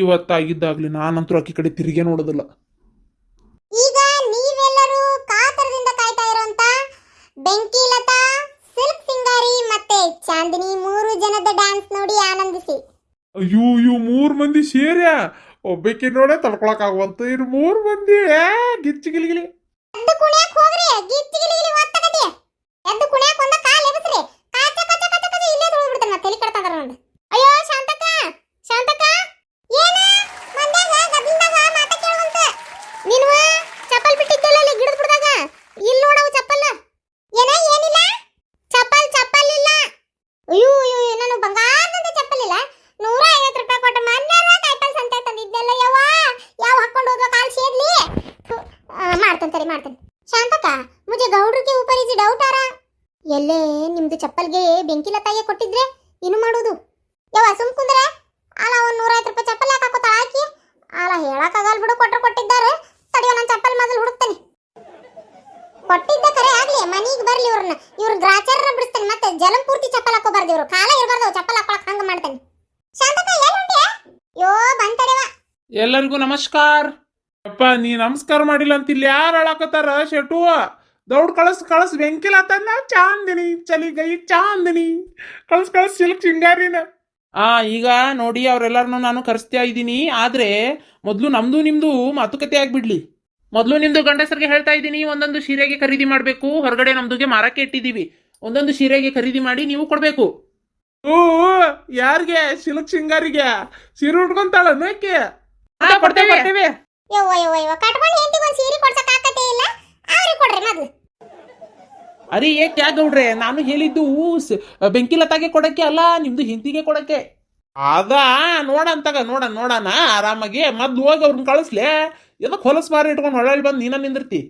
ಇವತ್ತಾಗಿದ್ದಾಗ್ಲಿ ನಾನಂತೂ ಆಕಿ ಕಡೆ ತಿರುಗೇ ನೋಡೋದಿಲ್ಲ. ಈಗ ನೀವೆಲ್ಲರೂ ಕಾತರದಿಂದ ಕಾಯ್ತಾ ಇರುವಂತ ಬೆಂಕಿ ಲತಾ, ಸಿಲ್ಕ್ ಸಿಂಗಾರಿ ಮತ್ತೆ ಚಾಂದಿನಿ 3 ಜನದ ಡ್ಯಾನ್ಸ್ ನೋಡಿ ಆನಂದಿಸಿ. ಅಯ್ಯೋ 3 ಮಂದಿ ಸೇರ್ಯಾ ಒಬ್ಬಕ್ಕೆ ನೋಡೇ ತಡ್ಕೊಳಕ್ ಆಗುವಂತ ಇನ್ನು 3 ಮಂದಿ ಗಿಚ್ಚಿ ಗಿಲಿಗಿಲಿ. ಎದ್ದು ಕುಣ್ಯಾಕ್ ಹೋಗ್ರಿ, ಗಿಚ್ಚಿ ಗಿಲಿಗಿಲಿ ಒತ್ತಕತಿ. ಎದ್ದು ಕುಣ್ಯಾಕ್ ಒಂದ ಕಾಲ್ ಎಬಸ್ರಿ. ಕಾಚ ಕಚ ಕಚ ಕಚ ಇಲ್ಲೇ ತುಳಿದು ಬಿಡ್ತಾನ, ತಲೆ ಕಡ್ತಾರ ನೋಡಿ. ಅಯ್ಯೋ ಶಾಂತಕ್ಕ, ಶಾಂತಕ್ಕ ಏನ ಮಂದ್ಯಾಗ ಗದ್ಲಿಂದಾಗ ಮಾತ ಕೇಳುವಂತ ನೀನು ಚಪ್ಪಲ್ ಬಿಟ್ಟಿದ್ದಲ್ಲ ಅಲ್ಲಿ ಗಿಡದ ಬಿಡದಾಗ. ಇಲ್ಲಿ ನೋಡವು ಚಪ್ಪಲ್ ಏನಿಲ್ಲ, ಚಪ್ಪಲ್ ಇಲ್ಲ. ಅಯ್ಯೋ ಅಯ್ಯೋ ನಾನು ಬಂಗಾರದಂತ ಚಪ್ಪಲ್ ಇಲ್ಲ. 150 ರೂಪಾಯಿ ಕೊಟ್ಟು ಮನ್ಯಾರ ಕಾಯಿಪಲ್ ಸಂತೆ ತಂದಿದ್ದೆಲ್ಲ ಯಾವ ಹಾಕೊಂಡು ಹೋದ್ವ ಕಾಲ್ ಸೇರ್ಲಿ. ಮಾಡ್ತಾನೆ ಶಾಂತಕ ಮುಜೆ ಗೌಡ್ರ के ऊपर इजी डाउट आ रहा. ಎಲ್ಲೇ ನಿಮ್ದು ಚಪ್ಪಲ್ಗೆ ಬೆಂಕಿ ಲತಾಗೆ ಕೊಟ್ಟಿದ್ರೆ ಏನು ಮಾಡೋದು? ಯವ್ವ ಸುಮ್ ಕುಂದ್ರೆ ಅಲ್ಲ ಒಂದು 150 ರೂಪಾಯಿ ಚಪ್ಪಲ್ ಯಾಕೆ ಹಾಕೋತಾಳ ಹಾಕಿ? ಅಲ್ಲ ಹೇಳಕ್ಕಾಗಲ್ಲ ಬಿಡು, ಕೊಟ್ಟಿದ್ದಾರೆ. ತಡಿಯೋ ನಾನು ಚಪ್ಪಲ್ ಮೊದಲು ಹುಡುಕ್ತೇನೆ. ಕೊಟ್ಟಿದ್ದ ಕರೆ ಆಗ್ಲಿ, ಮನಿಗೆ ಬರ್ಲಿ ಇವ್ರ ಗ್ರಾಚಾರ ಬಿಡಿಸ್ತೇನೆ. ಮತ್ತೆ ಜಲಂ ಪೂರ್ತಿ ಚಪ್ಪಲ್ ಹಾಕೋಬಾರ್ದು, ಇವ್ರು ಕಾಲ ಇರಬಾರ್ದು ಚಪ್ಪಲ್ ಹಾಕೊಳಕ್ ಹಂಗ ಮಾಡ್ತೇನೆ. ಶಾಂತಕ ಎಲ್ಲಿ ಹೊಂಟಿಯಾ? ಯೋ ಬಂತಡೆವ. ಎಲ್ಲರಿಗೂ ನಮಸ್ಕಾರ. ಅಪ್ಪ ನೀ ನಮಸ್ಕಾರ ಮಾಡಿಲ್ಲ ಅಂತ ಇಲ್ಲಿ ಯಾರು ಹೇಳಕತ್ತಾರ? ಶೆಟು ದೌಡ್ ಕಳಸ್ ಬೆಂಕಿಲತನ ಚಾಂದಿನಿ ಚಲಿಗೈ ಚಾಂದಿನಿ ಕಳಸ್ ಸಿಲ್ಕ್ ಸಿಂಗಾರಿನ. ಈಗ ನೋಡಿ ಅವ್ರೆಲ್ಲರನ್ನು ನಾನು ಕರೆಸ್ತಾ ಇದ್ದೀನಿ. ಆದ್ರೆ ಮೊದಲು ನಮ್ದು ನಿಮ್ದು ಮಾತುಕತೆ ಆಗ್ಬಿಡ್ಲಿ. ಮೊದಲು ನಿಮ್ದು ಗಂಡಸರಿಗೆ ಹೇಳ್ತಾ ಇದ್ದೀನಿ, ಒಂದೊಂದು ಸೀರೆಗೆ ಖರೀದಿ ಮಾಡಬೇಕು. ಹೊರಗಡೆ ನಮ್ದುಗೆ ಮಾರಕ್ಕೆ ಇಟ್ಟಿದ್ದೀವಿ. ಒಂದೊಂದು ಸೀರೆಗೆ ಖರೀದಿ ಮಾಡಿ ನೀವು ಕೊಡ್ಬೇಕು. ಓ ಯಾರಿಗೆ? ಸಿಲ್ಕ್ ಸಿಂಗಾರಿಗೆ ಸೀರೆ ಉಟ್ಕೊಂತಾಳ ಮೇಕೆ ಕೊಡ್ತೇವೆ. ಯವ್ವ ಕಟ್ಕೊಂಡು ಹೆಂಡತಿಗೆ ಒಂದು ಸೀರೆ ಕೊಡ್ಸಕ್ ಆಗತ್ತೆ ಇಲ್ಲ, ಅವ್ರಿಗೆ ಕೊಡ್ರಿ ಮೊದಲು. ಅರೆ ಏಕೆ ಗೌಡ್ರೆ, ನಾನು ಹೇಳಿದ್ದು ಬೆಂಕಿಲತಾಗೆ ಕೊಡಕ್ಕೆ ಅಲ್ಲ, ನಿಮ್ದು ಹಿಂತಿಗೆ ಕೊಡಕ್ಕೆ. ಅದ ನೋಡಣ ಆರಾಮಾಗಿ ಮೊದ್ಲು ಹೋಗಿ ಅವ್ರನ್ನ ಕಳಿಸ್ಲೆ. ಎದಕ್ ಹೊಲಸ್ ಮಾರಿ ಇಟ್ಕೊಂಡು ಹೊಳ್ಳಿ ಬಂದು ನೀನ ನಿಂದಿರ್ತಿ.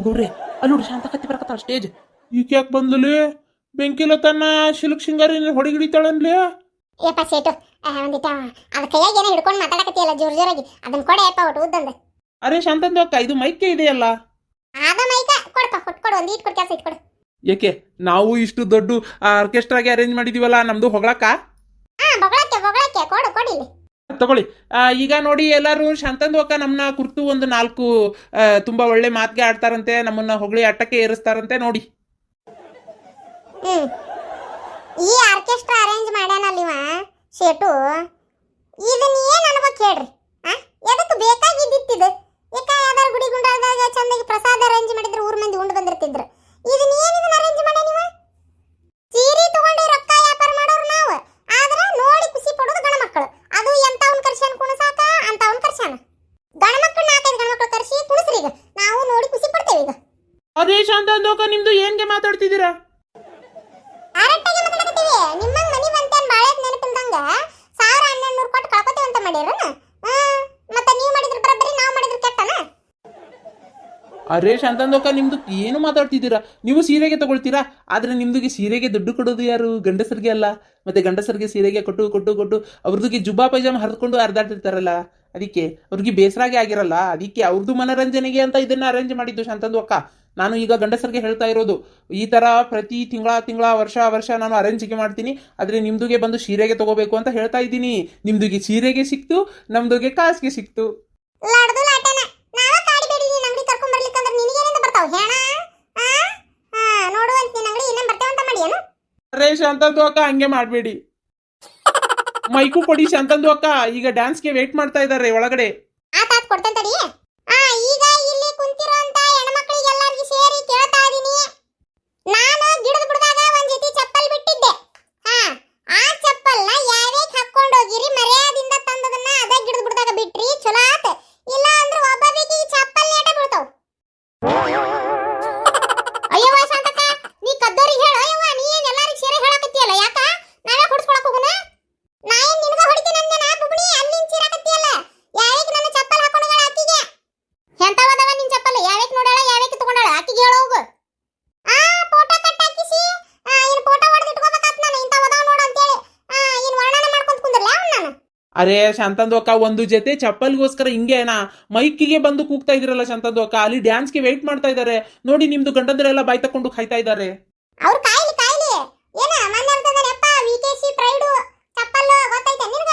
ಗೌಡ್ರೆ ಅಲ್ಲಿ ನೋಡಿ ಶಾಂತ ಕತ್ತಿ ಬರಕತ್ತಾಳ ಸ್ಟೇಜ್. ಈಗ ಯಾಕೆ ಬಂದಲಿ? ಬೆಂಕಿಲತನ ಸಿಲ್ಕ್ ಸಿಂಗಾರಿ ಹೊಡಿಗಿಡಿತಾಳನ್ಲೇ. ಏಪ ಸೇಟು ಒಂದಿಟ ಅದ ಕೈಯಾಗ ಏನೋ ಹಿಡ್ಕೊಂಡು ಮಾತಾಡಕತ್ತಿಯಲ್ಲ ಜೋರಾಗಿ, ಅದನ್ನ ಕೊಡೆ ಅಪ್ಪ ಒಟ್ಟು ಉದ್ದಂದ. ಅರೆ ಶಾಂತಂದು ಅಕ್ಕ, ಇದು ಮೈಕೆ ಇದೆಯಲ್ಲ. ಆದ ಮೈಕ ಕೊಡಪ್ಪ, ಕೊಟ್ಕೊಡು, ಒಂದು ಇಟ್ಕೊಡು, ಕೆಲಸ ಇಟ್ಕೊಡು. ಏಕೆ ನಾವು ಇಷ್ಟು ದೊಡ್ಡ ಆರ್ಕೆಸ್ಟ್ರಾಗೆ ಅರೇಂಜ್ ಮಾಡಿದೀವಲ್ಲ, ನಮ್ದು ಹೊಗಳಕ್ಕ. ಬೊಗಳಕ್ಕೆ ಕೊಡಿಲಿ ತಗೊಳ್ಳಿ. ಈಗ ನೋಡಿ ಎಲ್ಲರೂ ಶಾಂತಂದು ಅಕ್ಕ ನಮ್ಮನ್ನ ಕುರಿತು ಒಂದು 4 ತುಂಬಾ ಒಳ್ಳೆ ಮಾತಿಗೆ ಆಡ್ತಾರಂತೆ, ನಮ್ಮನ್ನ ಹೊಗಳಿ ಅಟ್ಟಕ್ಕೆ ಏರಿಸ್ತಾರಂತೆ ನೋಡಿ. ಈ ಆರ್ಕೆಸ್ಟ್ರಾ ಅರೇಂಜ್ ಮಾಡ್ಯಾನಲ್ಲಿವ ಶೇಟು, ಇದನ್ನ ಏನ್ ಅನ್ಬೇಕು ಹೇಳ್ರಿ? ಎದಕ್ಕೆ ಬೇಕಾಗಿದ್ದಿತ್ತಿದು? ಯಾಕ ಯಾವ್ದಾರು ಗುಡಿ ಗುಂಡಾದಾಗ ಚಂದಾಗಿ ಪ್ರಸಾದ ಅರೇಂಜ್ ಮಾಡಿದ್ರೆ ಊರ್ ಮಂದಿ ಉಂಡು ಬಂದಿರ್ತಿದ್ರು. ಇದನ್ನ ಏನಿದನ್ನ ಅರೇಂಜ್ ಮಾಡ್ಯ ನೀವ? ಸೀರೆ ತಗೊಂಡು ರೊಕ್ಕ ವ್ಯಾಪಾರ ಮಾಡೋರು ನಾವು, ಆದ್ರ ನೋಡಿ ಖುಷಿ ಪಡೋದು ಗಣ ಮಕ್ಕಳು. ಅದು ಎಂತವನ್ ಕರ್ಸ್ಯಾನ ಕುಣಸಾಕ ಅಂತವನ್ ಕರ್ಸ್ಯಾನ. ಗಣ ಮಕ್ಕಳು 4-5 ಗಣ ಮಕ್ಕಳು ಕರ್ಸಿ ಕುಣಿಸ್ರಿ, ಈಗ ನಾವು ನೋಡಿ ಖುಷಿ ಪಡ್ತೇವೆ. ಈಗ ಅದೇ ಶಾಂತಂದು ಅಕ್ಕ ನಿಮ್ದು ಏನ್ಗೆ ಮಾತಾಡ್ತಿದ್ದೀರಾ? ಆರಟ್ಟಾಗೆ ಮಾತಾಡಕತ್ತೀವಿ. ನಿಮ್ಮಂಗ್ ಮನಿ ಬಂತೇನ್ ಬಾಳೆತ್ ನೆನಪಿಲ್ದಂಗ 1100 ಕೊಟ್ಟು ಕಳ್ಕೊತೇವೆ ಅಂತ ಮಾಡಿರನ? ಮತ್ತೆ ನೀವು ಮಾಡಿದ್ರೆ ಬರಬರಿ, ನಾವು ಮಾಡಿದ್ರೆ ಕೆಟ್ಟನ? ಅರೇ ಶಾಂತಂದು ಅಕ್ಕ ನಿಮ್ದು ಏನು ಮಾತಾಡ್ತಿದ್ದೀರಾ? ನೀವು ಸೀರೆಗೆ ತಗೊಳ್ತೀರಾ, ಆದ್ರೆ ನಿಮ್ದುಗೆ ಸೀರೆಗೆ ದುಡ್ಡು ಕೊಡೋದು ಯಾರು? ಗಂಡಸರಿಗೆ ಅಲ್ಲ. ಮತ್ತೆ ಗಂಡಸರಿಗೆ ಸೀರೆಗೆ ಕೊಟ್ಟು ಅವ್ರದಿಗೆ ಜುಬ್ಬಾ ಪೈಜಾಮ ಹರಿದುಕೊಂಡು ಅರ್ಧಾಡ್ತಿರ್ತಾರಲ್ಲ, ಅದಕ್ಕೆ ಅವ್ರಿಗೆ ಬೇಸರಾಗಿ ಆಗಿರಲ್ಲ, ಅದಕ್ಕೆ ಅವ್ರದ್ದು ಮನರಂಜನೆಗೆ ಅಂತ ಇದನ್ನ ಅರೇಂಜ್ ಮಾಡಿದ್ದು ಶಾಂತಂದು ಅಕ್ಕ. ನಾನು ಈಗ ಗಂಡಸರಿಗೆ ಹೇಳ್ತಾ ಇರೋದು, ಈ ತರ ಪ್ರತಿ ತಿಂಗಳ ವರ್ಷ ನಾನು ಅರೇಂಜಿಗೆ ಮಾಡ್ತೀನಿ. ಆದ್ರೆ ನಿಮ್ದುಗೆ ಬಂದು ಸೀರೆಗೆ ತಗೋಬೇಕು ಅಂತ ಹೇಳ್ತಾ ಇದ್ದೀನಿ. ನಿಮ್ದುಗೆ ಸೀರೆಗೆ ಸಿಕ್ತು, ನಮ್ದುಗೆ ಕಾಸಿಗೆ ಸಿಕ್ತು. ಲಾಡ್ದು ಲಾಟನ ನಾವ ಕಾಡಿಬೇಡಿ. ನೀನ್ ಅಂಗಡಿ ಕರ್ಕೊಂಡ್ ಬರ್ಲಿಕ್ಕಂದ್ರೆ ನಿನಗೇನಿಂದ ಬರ್ತಾವ ಹೇಣ? ನೋಡುವಂತ ನೀನ್ ಅಂಗಡಿ ಇನ್ನೇನ್ ಬರ್ತೇವಂತ ಮಾಡಿಯೇನು? ಅರೇ ಶಾಂತಂದು ಅಕ್ಕ ಹಂಗೆ ಮಾಡ್ಬೇಡಿ. ಮೈಕು ಕೊಡಿ ಶಾಂತಂದು ಅಕ್ಕ, ಈಗ ಡ್ಯಾನ್ಸ್ಗೆ ವೇಟ್ ಮಾಡ್ತಾ ಇದ್ದಾರೆ ಒಳಗಡೆ. ಆತಾತ್ ಕೊಡ್ತೇನೆ ತಡಿ. ಈಗ ಇಲ್ಲಿ ಕುಂತಿರೋಂತ ಹೆಣ್ಮಕ್ಳಿಗೆ ಎಲ್ಲರಿಗೂ ಸೇರಿ ಕೇಳ್ತಾ ಇದೀನಿ, ನಾನು ಗಿಡದ ಬುಡದಾಗ ಒಂದ್ ಜೊತೆ ಚಪ್ಪಲ್ ಬಿಟ್ಟಿದ್ದೆ. ಆ ಚಪ್ಪಲ್ನ ಯಾವ್ಯಾಕ್ ಹಾಕೊಂಡು ಹೋಗಿರಿ, ಮರ್ಯಾದಿಂದ ತಂದದನ್ನ ಅದೇ ಗಿಡದ ಬುಡದಾಗ ಬಿಟ್ರಿ ಚಲೋ ಆತ. ಇಲ್ಲ ಅಂದ್ರೆ ಒಬ್ಬರಿಗೆ ಈ ಚಪ್ಪಲ್ ನೇಟ ಬೀಳ್ತಾವ. ಅಯ್ಯವ್ವ ಶಾಂತಕ್ಕ, ನೀ ಕದ್ದೋರಿಗೆ ಹೇಳ. ಅಯ್ಯವ್ವ ನೀ ಏನ್ ಎಲ್ಲರಿಗೂ ಸೇರಿ ಹೇಳಕತ್ತೀಯಲ್ಲ, ಯಾಕ ನಾವೇ ಹೊಡ್ಸ್ಕೊಳಕ್ ಹೋಗುನ? ನಾ ಏನ್ ನಿನಗ ಹೊಡಿತೀನಿ ಅಂದೇನಾ ಬುಬ್ಣಿ? ಅಲ್ಲಿಂದ ಚೀರಾಕತ್ತೀಯಲ್ಲ, ಯಾವ್ಯಾಕ್ ನನ್ನ ಚಪ್ಪಲ್ ಹಾಕೊಂಡು ಹೋಗಳ ಆಕಿಗೆ? ಎಂತವದವ ನಿನ್ ಚಪ್ಪಲ್? ಯಾವ್ಯಾಕ್ ನೋಡಾಳ, ಯಾವ್ಯಾಕ್ ತಗೊಂಡಾಳ? ಆಕಿಗೆ ಹೇಳ ಹೋಗು. ಫೋಟೋ ಕಟ್ ಹಾಕಿಸಿ ಇನ್ ಫೋಟೋ ಹೊಡೆದು ಇಟ್ಕೋಬೇಕಾತ್ ನಾನು, ಇಂತವದವ ನೋಡು ಅಂತೇಳಿ ಇನ್ ವರ್ಣನೆ ಮಾಡ್ಕೊಂತ ಕುಂದ್ರಲ್ಲ ಅವ್ನ ನಾನು. ಅರೆ ಶಾಂತಂದು ಅಕ್ಕ, ಒಂದು ಜೊತೆ ಚಪ್ಪಲ್ಗೋಸ್ಕರ ಹಿಂಗೇನಾ ಮೈಕಿಗೆ ಬಂದು ಕೂಗ್ತಾ ಇದ್ರಲ್ಲ ಶಾಂತಂದು ಅಕ್ಕ? ಅಲ್ಲಿ ಡ್ಯಾನ್ಸ್ಗೆ ವೇಟ್ ಮಾಡ್ತಾ ಇದ್ದಾರೆ ನೋಡಿ. ನಿಮ್ದು ಗಂಡಂದ್ರೆಲ್ಲ ಬಾಯ್ ತಕೊಂಡು ಕಾಯ್ತಾ ಇದ್ದಾರೆ. ಅವ್ರು ಕಾಯ್ಲಿ ಏನ ಮೊನ್ನೆ ಅಂತಂದ್ರೆ ಯಪ್ಪ ವಿಕೆಸಿ ಪ್ರೈಡು ಚಪ್ಪಲ್ ಗೊತ್ತೈತೆ ನಿನಗ?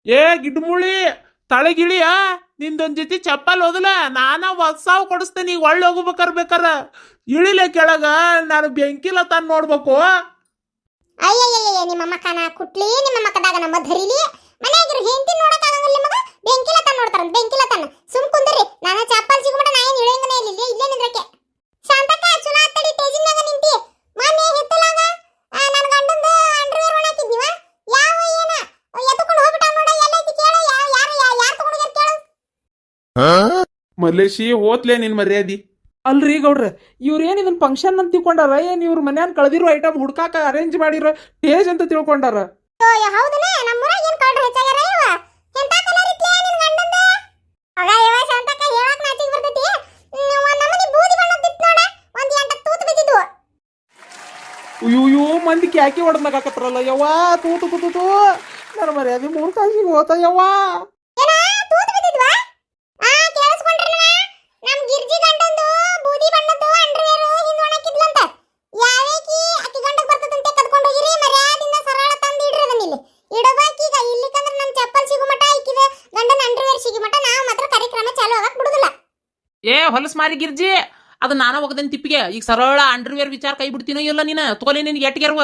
ಏ ಗಿಡ್ಮುಳಿ ತಳಗಿಳಿಯ ನಿಂದೊಂದ್ ಜೊತೆ ಚಪ್ಪಲ್ ಹೋದಲ ನಾನ ಹೊಸಾವ್ ಕೊಡಿಸ್ತೇನೆ ಈಗ ಒಳ್ಳೆ ಹೋಗ್ಬೇಕಾರ ಇಳಿಲೆ ಕೆಳಗ ನಾನು ಬೆಂಕಿಲ ತಾನ್ ನೋಡ್ಬೇಕು. ಅಯ್ಯಯ್ಯಯ್ಯ ನಿಮ್ಮ ಮಕ್ಕನ ಕುಟ್ಲಿ ನಿಮ್ಮ ಮಕ್ಕದಾಗ ನಮ್ಮ ಧರಿಲಿ ಮನ್ಯಾಗಿರು ಹೆಂಡತಿ ನೋಡಕ್ ಆಗಂಗಿಲ್ಲ ನಿಮಗ ಬೆಂಕಿಲತನ ನೋಡ್ತಾರ ಬೆಂಕಿಲತನ ಸುಮ್ ಕುಂದ್ರಿ ನಾನು ಚಪ್ಪಲ್ ಸಿಗ್ಬಿಟ್ಟ ನಾ ಏನ್ ಇಳಿಯಂಗನೇ ಇಲ್ಲೇ ನಿಂದ್ರಕ್ಕೆ. ಶಾಂತಕ್ಕ ಚುನಾ ತಡಿ ಟೇಜಿನ್ಯಾಗ ನಿಂತಿ ಮನೆ ಹಿತ್ತಲಾಗ ನನ್ನ ಗಂಡಂದು ಅಂಡರ್ವೇರ್ ಒಣ ಹಾಕಿದ್ನಿವ ಯಾವ ಏನ ಎತ್ತಕೊಂಡು ಹೋಗ್ಬಿಟ್ಟ ನೋಡ ಎಲ್ಲೈತಿ ಕೇಳ ಯಾರು ತಗೊಂಡು ಹೋಗ್ಯಾರ ಕೇಳು. ಮಲೇಶಿ ಹೋತ್ಲೆ ನಿನ್ ಮರ್ಯಾದಿ. ಅಲ್ರಿ ಗೌಡ್ರ ಇವ್ರೇನ್ ಇದನ್ ಫಂಕ್ಷನ್ ಅಂತ ತಿಳ್ಕೊಂಡಾರ ಏನ್ ಇವ್ರ ಮನ್ಯಾನ್ ಕಳೆದಿರೋ ಐಟಮ್ ಹುಡ್ಕಾಕ ಅರೇಂಜ್ ಮಾಡಿರೋ ಟೇಜ್ ಅಂತ ತಿಳ್ಕೊಂಡಾರ. ಹೌದನ ನಮ್ಮೂರಾಗ ಏನ್ ಕಳ್ರ ಹೆಚ್ಚಾಗ್ಯಾರ ಇವ ಎಂತ ಕಲರ್ ಇತ್ಲೆ ನಿನ್ ಗಂಡಂದ ಅಗ ಇವ ಶಾಂತಕ್ಕ ಹೇಳಕ್ ನಾಚಿಕ್ ಬರ್ತೈತಿ ಒಂದ್ ನಮನಿ ಬೂದಿ ಬಣ್ಣದಿತ್ತು ನೋಡ ಒಂದ್ 8 ತೂತು ಬಿದ್ದಿದ್ವು. ಅಯ್ಯೋ ಮಂದಿ ಕ್ಯಾಕಿ ಹೊಡೆದ್ನಾಕತ್ರಲ್ಲ ಯವ್ವಾ ತೂತು ತೂತು ನನ್ನ ಮರ್ಯಾದೆ 3 ತಾಸಿಗೆ ಹೋತ ಯವ್ವಾ. ಏನ ತೂತು ಬಿದ್ದಿದ್ವಾ ಕೇಳಿಸ್ಕೊಂಡ್ರನ ನಮ್ ಗಿರ್ಜಿ ಗಂಡಂದು ಬೂದಿ ಬಣ್ಣದ್ದು ಅಂಡರ್ವೇರ್ ಹಿಂದ್ ಒಣಕಿದ್ಲಂತ ಯಾವೇಕಿ ಅಕ್ಕಿ ಗಂಡಗ್ ಬರ್ತದಂತೆ ಕದ್ಕೊಂಡು ಹೋಗಿರಿ ಮರ್ಯಾದಿಂದ ಸರಳ ತಂದು ಇಡ್ರಿ ಅದನ್ನ ಇಲ್ಲಿ ಇಡಬೇಕೀಗ ಇಲ್ಲಿಕಂದ್ರೆ ನಮ್ ಚಪ್ಪಲ್ ಸಿಗು ಮಟ ಇಕ್ಕಿದ ಗಂಡನ ಅಂಡರ್ವೇರ್ ಸಿಗು ಮಟ ನಾವು ಮಾತ್ರ ಕಾರ್ಯಕ್ರಮ ಚಾಲು ಆಗಕ್ ಬಿಡುದಿಲ್ಲ. ಏ ಹೊಲಸ್ ಮಾರಿ ಗಿರ್ಜಿ ಅದು ನಾನು ಹೋಗದೇನ್ ತಿಪ್ಪಿಗೆ ಈಗ ಸರಳ ಅಂಡರ್ವೇರ್ ವಿಚಾರ ಕೈ ಬಿಡ್ತೀನೋ ಇಲ್ಲ ನೀನು ತಗೋಲಿ ನಿನ್ಗೆ ಎಟ್ಟಿಗೆರ್ವ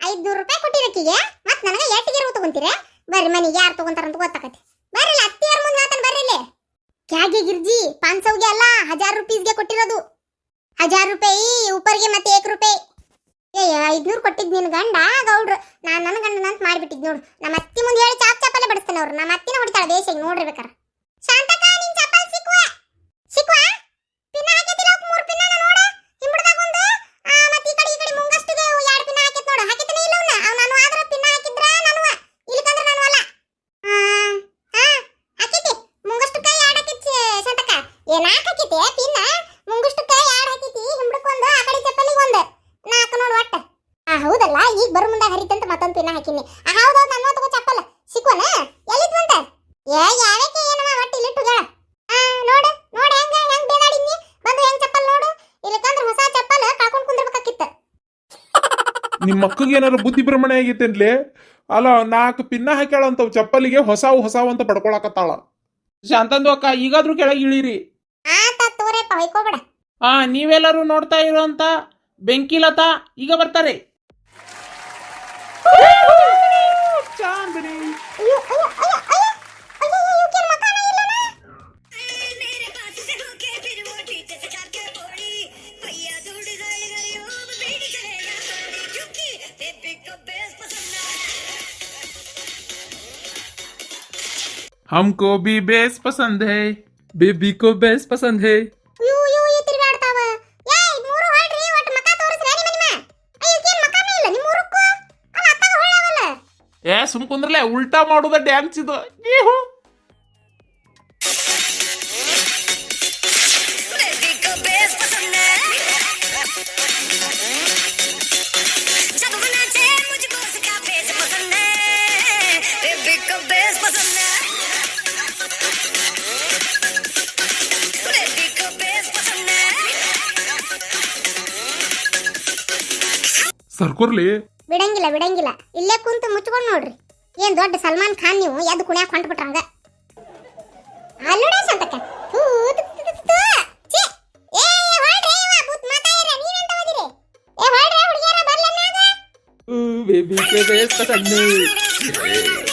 500 ರೂಪಾಯಿ ಕೊಟ್ಟಿರಕ್ಕಿಗೆ ಮತ್ ನನಗ ಎಟ್ಟಿಗೆ ತಗೊಂತೀರ ಬರ್ರಿ ಮನಿಗೆ ಯಾರು ತಗೊಂತಾರಂತ ಗೊತ್ತಾಕತಿ ಬರ್ರಿ ಅತ್ತಿಯಾರ ಮುಂದೆ ಹೇಳ್ತಾನೆ ಬರ್ರಿ ಇಲ್ಲಿ ಕ್ಯಾಗೆ ಗಿರ್ಜಿ 500 ಗೆ ಅಲ್ಲ 1000 ರೂಪಾಯಿಗೆ ಕೊಟ್ಟಿರೋದು 1000 ರೂಪಾಯಿ ಉಪ್ಪರಿಗೆ ಮತ್ತೆ 1 ರೂಪಾಯಿ. ಏ 500 ಕೊಟ್ಟಿದ್ ನಿನ್ ಗಂಡ ಗೌಡ್ರು ನನ್ನ ಗಂಡನ ಅಂತ ಮಾಡ್ಬಿಟ್ಟಿದ್ ನೋಡು ನಮ್ಮ ಅತ್ತಿ ಮುಂದೆ ಹೇಳಿ ಚಾಪಲೆ ಬಡಿಸ್ತಾನೆ ಅವ್ರು ನಮ್ಮ ಅತ್ತಿನ ಹೊಡಿತಾಳೆ ದೇಶ ನೋಡ್ರಿ ಬೇಕಾರ. ಶಾಂತಕ ನಿನ್ ಚಪ್ಪಲ್ ಸಿಕ್ವಾ ಪಿನ್ನ ಹಾಕಿತಿಲ್ಲ 3 ಪಿನ್ನ ನೋಡ ಹಿಂಬಡದಾಗ ಒಂದು ಮತ್ತೆ ಈ ಕಡೆ ಮುಂಗಷ್ಟುಗೆ 2 ಪಿನ್ನ ಹಾಕಿತ್ ನೋಡು ಹಾಕಿತನೇ ಇಲ್ಲ ಅವ್ನ ನಾನು ಆದ್ರ ಪಿನ್ನ ಹಾಕಿದ್ರ ನಾನು ಇಲ್ಲಿಕಂದ್ರ ನಾನು ಅಲ್ಲ ಹಾಕಿತಿ ಮುಂಗಷ್ಟುಕ 2 ಹಾಕಿತಿ ಶಾಂತಕ ಏನ ಹಾಕಿತಿ ಪಿನ್ನ ಮುಂಗಷ್ಟುಕ 2 ಹಾಕಿತಿ ಹಿಂಬಡಕ್ಕೊಂದು ಆ ಕಡೆ ಚಪ್ಪಲಿಗೆ ಒಂದು 4 ನೋಡು ಒಟ್ಟ ಹೌದಲ್ಲ ಈಗ ಬರ ಮುಂದೆ ಹರಿತಂತ ಮತ್ತೊಂದು ಪಿನ್ನ ಹಾಕಿನಿ ಹೌದೌದು ನನ್ನ ತಗೋ ಚಪ್ಪಲ್ ಸಿಕ್ವನ ಎಲ್ಲಿದ್ವಂತ ಏ ಯಾವಕ್ಕೆ ಏನವ ಒಟ್ಟ ಇಲ್ಲಿಟ್ಟುಗಳ ನೋಡು ನೋಡು ಹೆಂಗ್ ಬೇದಾಡಿದ್ನಿ ಬಂದು ಹೆಂಗ್ ಚಪ್ಪಲ್ ನೋಡು ಇಲ್ಲಕಂದ್ರೆ ಹೊಸ ಚಪ್ಪಲ್ ಕಳ್ಕೊಂಡ್ ಕುಂದಿರ್ಬೇಕಾಗಿತ್ತು. ನಿಮ್ ಮಕ್ಕಳಿಗೆ ಏನಾರು ಬುದ್ಧಿ ಭ್ರಮಣೆ ಆಗೈತೇನ್ಲೆ ಅಲ್ಲ 4 ಪಿನ್ನ ಹಾಕ್ಯಾಳಂತವ್ ಚಪ್ಪಲಿಗೆ ಹೊಸಾವ್ ಅಂತ ಪಡ್ಕೊಳಕತ್ತಾಳ. ಶಾಂತಂದು ಅಕ್ಕ ಈಗಾದ್ರೂ ಕೆಳಗೆ ಇಳಿರಿ. ತೋರೆಪ್ಪ ಹೊಯ್ಕೋಬೇಡ. ನೀವೆಲ್ಲರೂ ನೋಡ್ತಾ ಇರೋಂತ ಬೆಂಕಿಲತಾ ಈಗ ಬರ್ತಾರೆ. ಚಾಂದಿನಿ ಅಯ್ಯೋ ಅಯ್ಯೋ ಅಯ್ಯೋ ಅಯ್ಯೋ ಅಯ್ಯೋ ಇವಕ್ಕೆ ಮಕಾನ ಇಲ್ಲನ मेरे पास से होके फिर वो पीछे से जाके पड़ी भैया दूर गए गयो बेटी चलेगा पड़ी क्योंकि बेबी को बेस पसंद है हमको भी बेस पसंद है. ಬೇಬಿ ಕೋ ಬೇಸ್ ಪಸಂದ್ ಹೇ. ಯು ತಿರುಗಾಡ್ತಾವ ಏಯ್ ಮೂರು ಹೊಳ್ರಿ ಒಟ್ಟು ಮಕ ತೋರಿಸ್ರಿ ನಿಮ್ಮ ಅಯ್ಯೋ ಇವಕ್ಕೆ ಮಕಾನ ಇಲ್ಲ ನಿಮ್ಮ ಮೂರಕ್ಕೂ ಅಲ್ಲ ಅತ್ತಾಗ ಹೊಳ್ಳವಲ್ಲ ಏ ಸುಮ್ ಕುಂದ್ರಲೆ ಉಲ್ಟಾ ಮಾಡುದ ಡ್ಯಾನ್ಸ್ ಇದು. ಏಹು बेबी को बेस पसंद है जब वो नाचे मुझको उसका फेस पसंद है बेबी को बेस पसंद है बेबी को बेस पसंद है ಸರ್ಕೋರ್ಲಿ ಬಿಡಂಗಿಲ್ಲ ಇಲ್ಲೇ ಕುಂತು ಮುಚ್ಕೊಂಡು ನೋಡ್ರಿ ಏನ್ ದೊಡ್ಡ ಸಲ್ಮಾನ್ ಖಾನ್ ನೀವು ಎದ್ದು ಕುಣ್ಯಾಕ ಹೊಂಟ್ಬಿಟ್ರಂಗ ಅಲ್ಲೋಡ ಶಾಂತಕ್ಕ ಬೇಬಿ ಕೋ ಬೇಸ್ ಪಸಂದ್ ಹೇ.